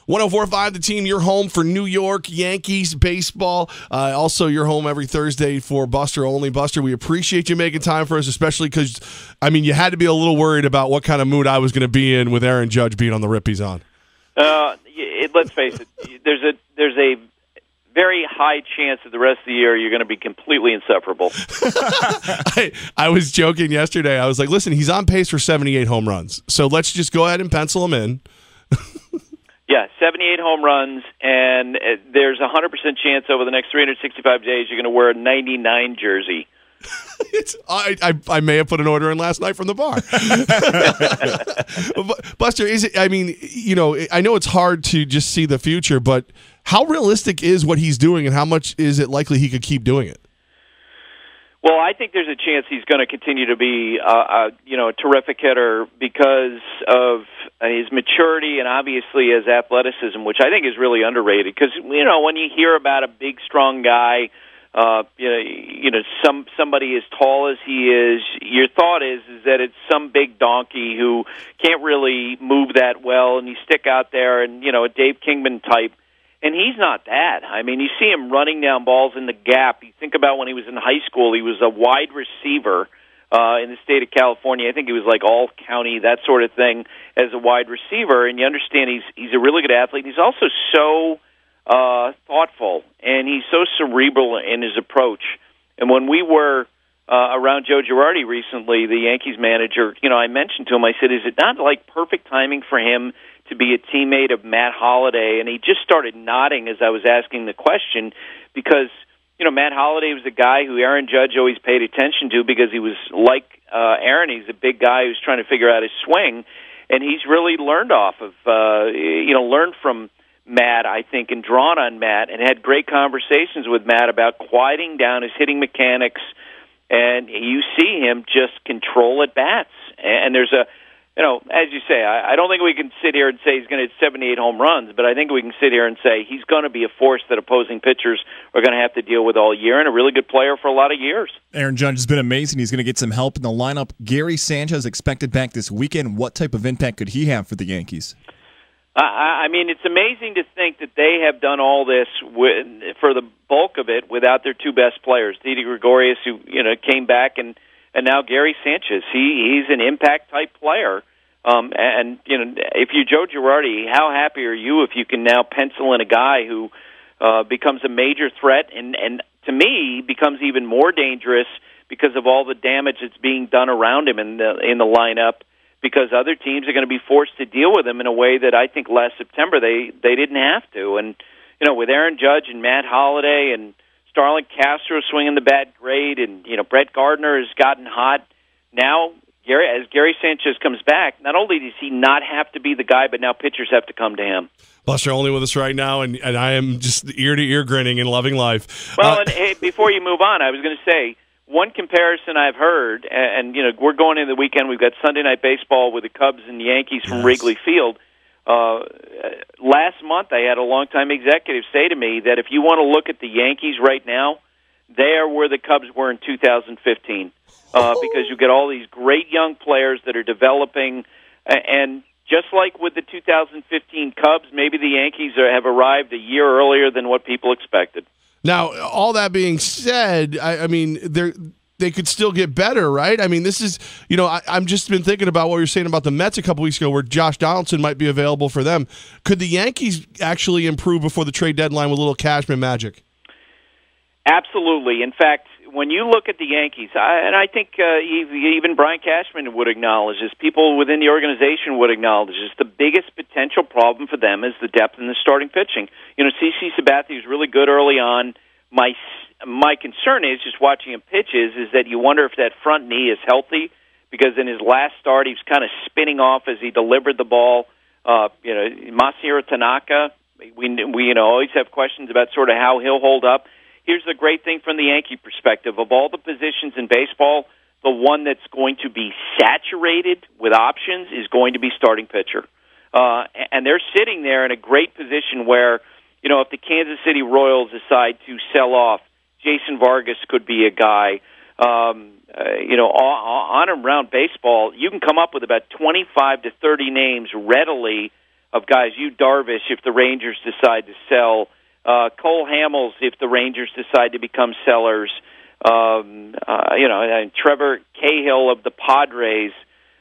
104.5 The Team, your home for New York Yankees baseball. Also, your home every Thursday for Buster Olney. Buster, we appreciate you making time for us, especially because, I mean, you had to be a little worried about what kind of mood I was going to be in with Aaron Judge being on the rip he's on. Let's face it, there's a very high chance that the rest of the year you're going to be completely insufferable. I was joking yesterday. I was like, listen, he's on pace for 78 home runs, so let's just go ahead and pencil him in. Yeah, 78 home runs, and there's a 100% chance over the next 365 days you're going to wear a 99 jersey. I may have put an order in last night from the bar. Buster, is it? I mean, you know, I know it's hard to just see the future, but how realistic is what he's doing, and how much is it likely he could keep doing it? Well, I think there's a chance he's going to continue to be, a terrific hitter because of his maturity and obviously his athleticism, which I think is really underrated. Because when you hear about a big, strong guy, somebody as tall as he is, your thought is that it's some big donkey who can't really move that well, and you stick out there and a Dave Kingman type. And he's not that. I mean, you see him running down balls in the gap. You think about when he was in high school, he was a wide receiver in the state of California. I think he was like all-county, that sort of thing, as a wide receiver. And you understand he's a really good athlete. He's also so thoughtful, and he's so cerebral in his approach. And when we were around Joe Girardi recently, the Yankees manager, I mentioned to him, I said, is it not like perfect timing for him to be a teammate of Matt Holliday? And he just started nodding as I was asking the question because, Matt Holliday was a guy who Aaron Judge always paid attention to because he was like Aaron. He's a big guy who's trying to figure out his swing, and he's really learned learned from Matt, I think, and drawn on Matt and had great conversations with Matt about quieting down his hitting mechanics, and you see him just control at bats. And there's as you say, I don't think we can sit here and say he's going to hit 78 home runs, but I think we can sit here and say he's going to be a force that opposing pitchers are going to have to deal with all year, and a really good player for a lot of years. Aaron Judge has been amazing. He's going to get some help in the lineup. Gary Sanchez expected back this weekend. What type of impact could he have for the Yankees? I mean, it's amazing to think that they have done all this for the bulk of it without their two best players, Didi Gregorius, who came back, and now Gary Sanchez. He's an impact-type player. If you're Joe Girardi, how happy are you if you can now pencil in a guy who becomes a major threat and to me, becomes even more dangerous because of all the damage that's being done around him in the lineup, because other teams are going to be forced to deal with him in a way that I think last September they didn't have to. And, with Aaron Judge and Matt Holliday and Starlin Castro swinging the bat great, and, Brett Gardner has gotten hot. Now, as Gary Sanchez comes back, not only does he not have to be the guy, but now pitchers have to come to him. Buster Olney with us right now, and I am just ear-to-ear grinning and loving life. Well, hey, before you move on, I was going to say, one comparison I've heard, and we're going into the weekend. We've got Sunday Night Baseball with the Cubs and Yankees from Wrigley Field. Last month, I had a longtime executive say to me that if you want to look at the Yankees right now, they are where the Cubs were in 2015, because you get all these great young players that are developing, and just like with the 2015 Cubs, maybe the Yankees have arrived a year earlier than what people expected. Now, all that being said, I mean, they could still get better, right? I mean, this is, I'm just been thinking about what you were saying about the Mets a couple weeks ago, where Josh Donaldson might be available for them. Could the Yankees actually improve before the trade deadline with a little Cashman magic? Absolutely. In fact, when you look at the Yankees, and I think even Brian Cashman would acknowledge this, people within the organization would acknowledge this, the biggest potential problem for them is the depth in the starting pitching. CeCe Sabathia was really good early on. My concern is, just watching him pitch, is that you wonder if that front knee is healthy, because in his last start he was kind of spinning off as he delivered the ball. Masahiro Tanaka, we always have questions about sort of how he'll hold up. Here's the great thing from the Yankee perspective. Of all the positions in baseball, the one that's going to be saturated with options is going to be starting pitcher. And they're sitting there in a great position where, if the Kansas City Royals decide to sell off, Jason Vargas could be a guy. On and around baseball, you can come up with about 25 to 30 names readily of guys. Yu Darvish, if the Rangers decide to sell. Cole Hamels, if the Rangers decide to become sellers. And Trevor Cahill of the Padres.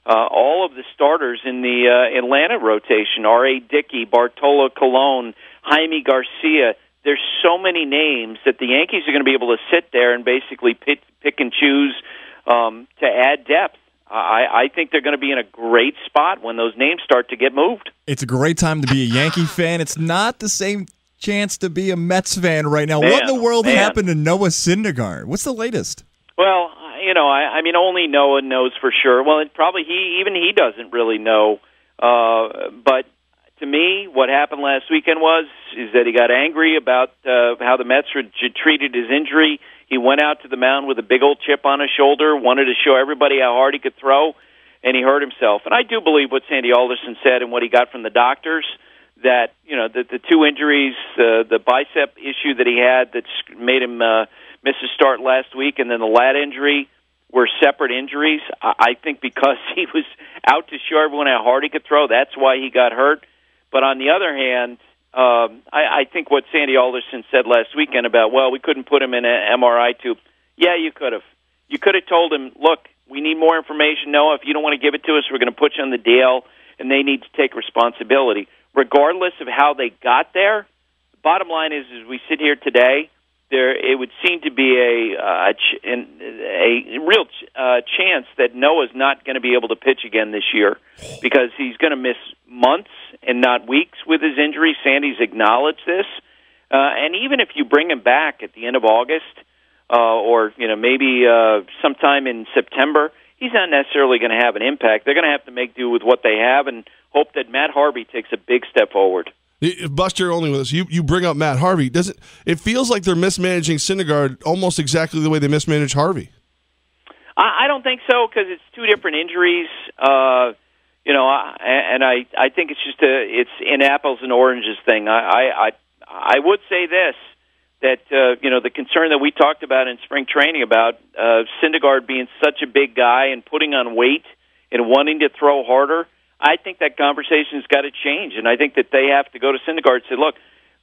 All of the starters in the Atlanta rotation, R.A. Dickey, Bartolo Colon, Jaime Garcia. There's so many names that the Yankees are going to be able to sit there and basically pick and choose to add depth. I think they're going to be in a great spot when those names start to get moved. It's a great time to be a Yankee fan. It's not the same chance to be a Mets fan right now. Man, what in the world happened to Noah Syndergaard? What's the latest? Well, I mean, only Noah knows for sure. Well, he doesn't really know. But to me, what happened last weekend is that he got angry about how the Mets had treated his injury. He went out to the mound with a big old chip on his shoulder, wanted to show everybody how hard he could throw, and he hurt himself. And I do believe what Sandy Alderson said and what he got from the doctors, that the two injuries, the bicep issue that he had that made him miss a start last week, and then the lat injury were separate injuries. I think because he was out to show everyone how hard he could throw, that's why he got hurt. But on the other hand, I think what Sandy Alderson said last weekend about, well, we couldn't put him in an MRI tube. Yeah, you could have. You could have told him, look, we need more information. Noah, if you don't want to give it to us, we're going to put you on the DL, and they need to take responsibility. Regardless of how they got there, the bottom line is, as we sit here today, it would seem to be a real chance that Noah's not going to be able to pitch again this year because he's going to miss months and not weeks with his injury. Sandy's acknowledged this. And even if you bring him back at the end of August or maybe sometime in September, he's not necessarily going to have an impact. They're going to have to make do with what they have and hope that Matt Harvey takes a big step forward. Buster, only with us. You bring up Matt Harvey. It feels like they're mismanaging Syndergaard almost exactly the way they mismanage Harvey? I don't think so because it's two different injuries. And I think it's just it's an apples and oranges thing. I would say this, that the concern that we talked about in spring training about Syndergaard being such a big guy and putting on weight and wanting to throw harder, I think that conversation's got to change, and I think that they have to go to Syndergaard and say, look,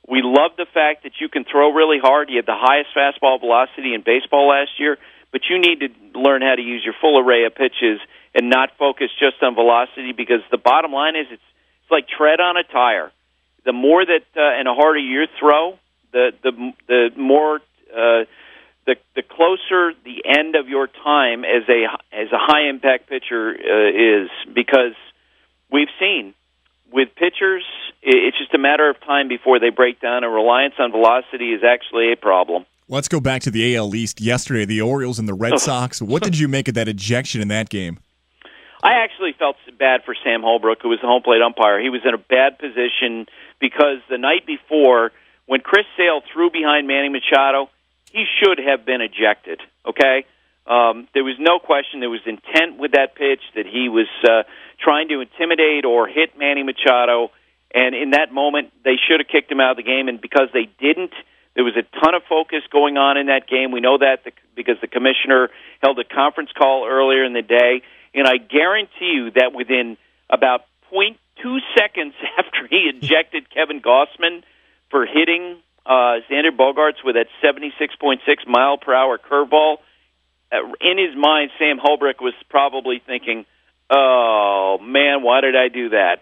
we love the fact that you can throw really hard. You had the highest fastball velocity in baseball last year, but you need to learn how to use your full array of pitches and not focus just on velocity, because the bottom line is it's like tread on a tire. The more that and the harder you throw, the more the closer the end of your time as a high impact pitcher is, because we've seen with pitchers, it's just a matter of time before they break down, and reliance on velocity is actually a problem. Let's go back to the AL East yesterday, the Orioles and the Red Sox. What did you make of that ejection in that game? I actually felt bad for Sam Holbrook, who was the home plate umpire. He was in a bad position because the night before, when Chris Sale threw behind Manny Machado, he should have been ejected, okay? There was no question there was intent with that pitch, that he was trying to intimidate or hit Manny Machado, and in that moment, they should have kicked him out of the game, and because they didn't, there was a ton of focus going on in that game. We know that because the commissioner held a conference call earlier in the day, and I guarantee you that within about 0.2 seconds after he ejected Kevin Gossman for hitting Xander Bogaerts with that 76.6 mile per hour curveball, in his mind, Sam Holbrook was probably thinking, oh, man, why did I do that?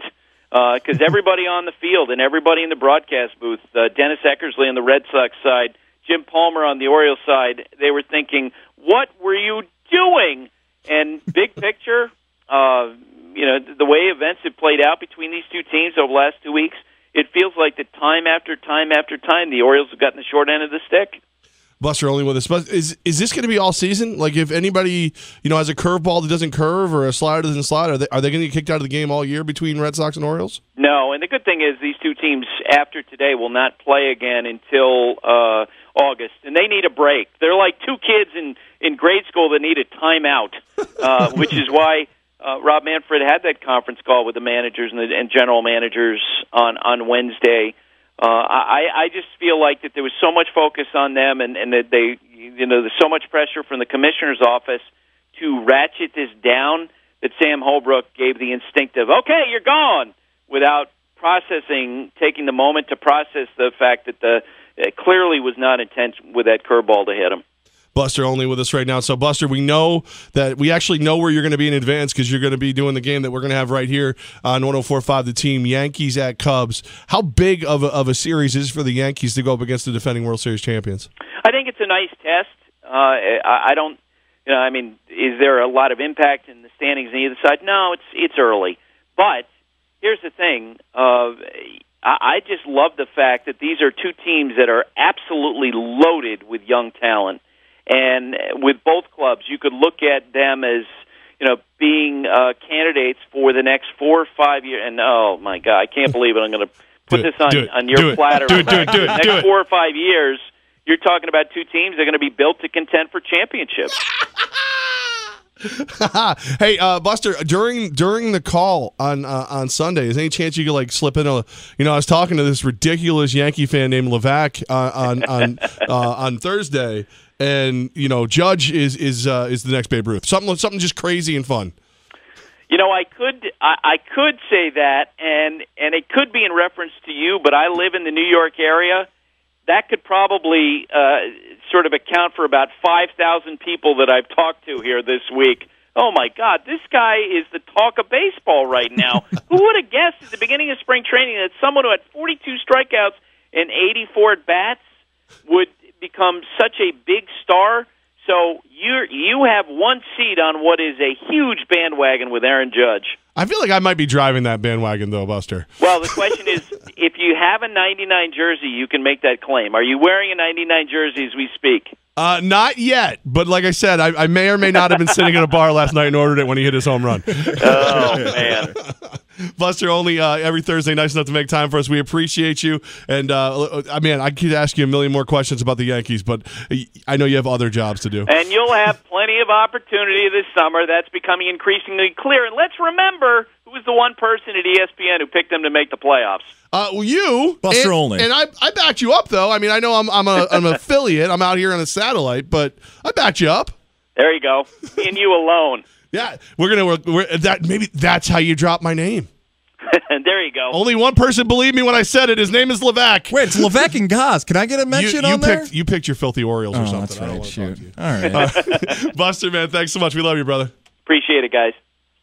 Because everybody on the field and everybody in the broadcast booth, Dennis Eckersley on the Red Sox side, Jim Palmer on the Orioles side, they were thinking, what were you doing? And big picture, the way events have played out between these two teams over the last 2 weeks, it feels like that time after time after time, the Orioles have gotten the short end of the stick. Buster, only with us. But is this going to be all season? Like, if anybody has a curveball that doesn't curve or a slider that doesn't slide, are they going to get kicked out of the game all year between Red Sox and Orioles? No, and the good thing is these two teams after today will not play again until August, and they need a break. They're like two kids in grade school that need a timeout, which is why Rob Manfred had that conference call with the managers and general managers on Wednesday. I just feel like that there was so much focus on them, and that they, there's so much pressure from the commissioner's office to ratchet this down, that Sam Holbrook gave the instinctive, okay, you're gone, without taking the moment to process the fact that it clearly was not intent with that curveball to hit him. Buster Olney with us right now. So, Buster, we actually know where you're going to be in advance because you're going to be doing the game that we're going to have right here on 104.5 The Team, Yankees at Cubs. How big of a series is for the Yankees to go up against the defending World Series champions? I think it's a nice test. I don't, I mean, is there a lot of impact in the standings on either side? No, it's early. But here's the thing. I just love the fact that these are two teams that are absolutely loaded with young talent. And with both clubs, you could look at them as, being candidates for the next 4 or 5 years. And, oh, my God, I can't believe it. I'm going to put this on your platter. Do it. The next 4 or 5 years, you're talking about two teams that are going to be built to contend for championships. Hey, Buster, during the call on Sunday, is there any chance you could slip in I was talking to this ridiculous Yankee fan named Levack on Thursday, and Judge is the next Babe Ruth. Something just crazy and fun. I could say that, and it could be in reference to you, but I live in the New York area. That could probably sort of account for about 5,000 people that I've talked to here this week. Oh, my God, this guy is the talk of baseball right now. Who would have guessed at the beginning of spring training that someone who had 42 strikeouts and 84 at-bats would become such a big star? So you have one seat on what is a huge bandwagon with Aaron Judge. I feel like I might be driving that bandwagon, though, Buster. Well, the question is, if you have a 99 jersey, you can make that claim. Are you wearing a 99 jersey as we speak? Not yet, but like I said, I may or may not have been sitting in a bar last night and ordered it when he hit his home run. Oh, man. Buster, only every Thursday, nice enough to make time for us. We appreciate you. And, I could ask you a million more questions about the Yankees, but I know you have other jobs to do. And you'll have plenty of opportunity this summer. That's becoming increasingly clear. And let's remember who was the one person at ESPN who picked them to make the playoffs. You, Buster Olney. And I backed you up, though. I mean, I know I'm an affiliate. I'm out here on a satellite, but I backed you up. There you go. Me and you alone. Yeah, maybe that's how you drop my name. There you go. Only one person believed me when I said it. His name is Levack. Wait, it's Levack and Goss. Can I get a mention on there? You picked your filthy Orioles or something. That's right. Shoot. All right. Buster, man, thanks so much. We love you, brother. Appreciate it, guys.